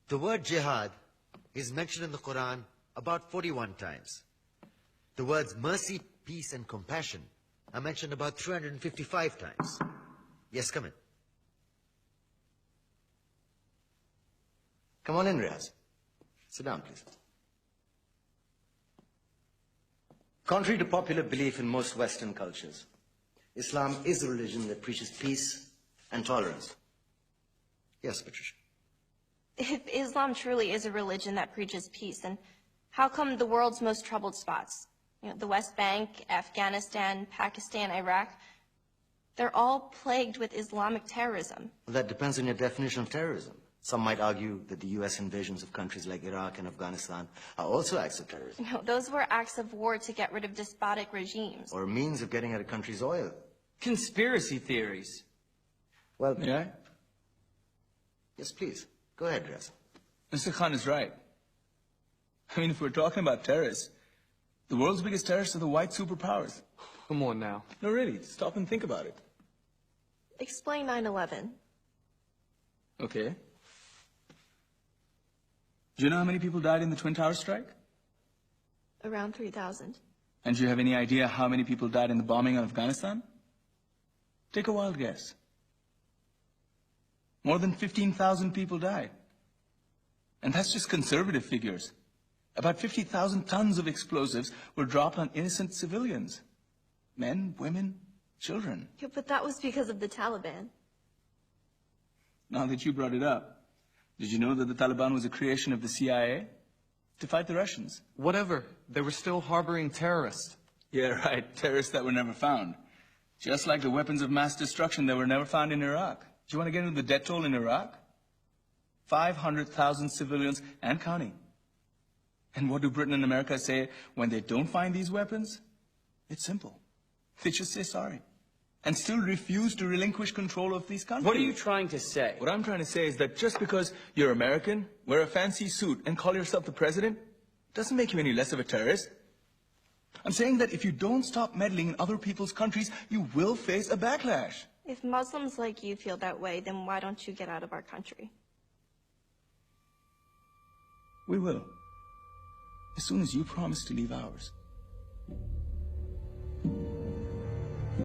The word jihad is mentioned in the Quran about 41 times. The words mercy, peace, and compassion are mentioned about 355 times. Yes, come in. Come on in, Riaz. Sit down, please. Contrary to popular belief in most Western cultures, Islam is a religion that preaches peace and tolerance. Yes, Patricia. If Islam truly is a religion that preaches peace, then how come the world's most troubled spots, the West Bank, Afghanistan, Pakistan, Iraq, they're all plagued with Islamic terrorism? Well, that depends on your definition of terrorism. Some might argue that the U.S. invasions of countries like Iraq and Afghanistan are also acts of terrorism. No, those were acts of war to get rid of despotic regimes. Or a means of getting at a country's oil. Conspiracy theories. Well, May I? Yes, please. Go ahead, Riaz. Mr. Khan is right. I mean, if we're talking about terrorists, the world's biggest terrorists are the white superpowers. Come on now. No, really, stop and think about it. Explain 9/11. Okay. Do you know how many people died in the Twin Towers strike? Around 3,000. And do you have any idea how many people died in the bombing of Afghanistan? Take a wild guess. More than 15,000 people died. And that's just conservative figures. About 50,000 tons of explosives were dropped on innocent civilians. Men, women, children. Yeah, but that was because of the Taliban. Now that you brought it up, did you know that the Taliban was a creation of the CIA to fight the Russians? Whatever. They were still harboring terrorists. Yeah, right. Terrorists that were never found. Just like the weapons of mass destruction that were never found in Iraq. Do you want to get into the death toll in Iraq? 500,000 civilians and counting. And what do Britain and America say when they don't find these weapons? It's simple. They just say sorry. And still refuse to relinquish control of these countries. What are you trying to say? What I'm trying to say is that just because you're American, wear a fancy suit, and call yourself the president, doesn't make you any less of a terrorist. I'm saying that if you don't stop meddling in other people's countries, you will face a backlash. If Muslims like you feel that way, then why don't you get out of our country? We will. As soon as you promise to leave ours.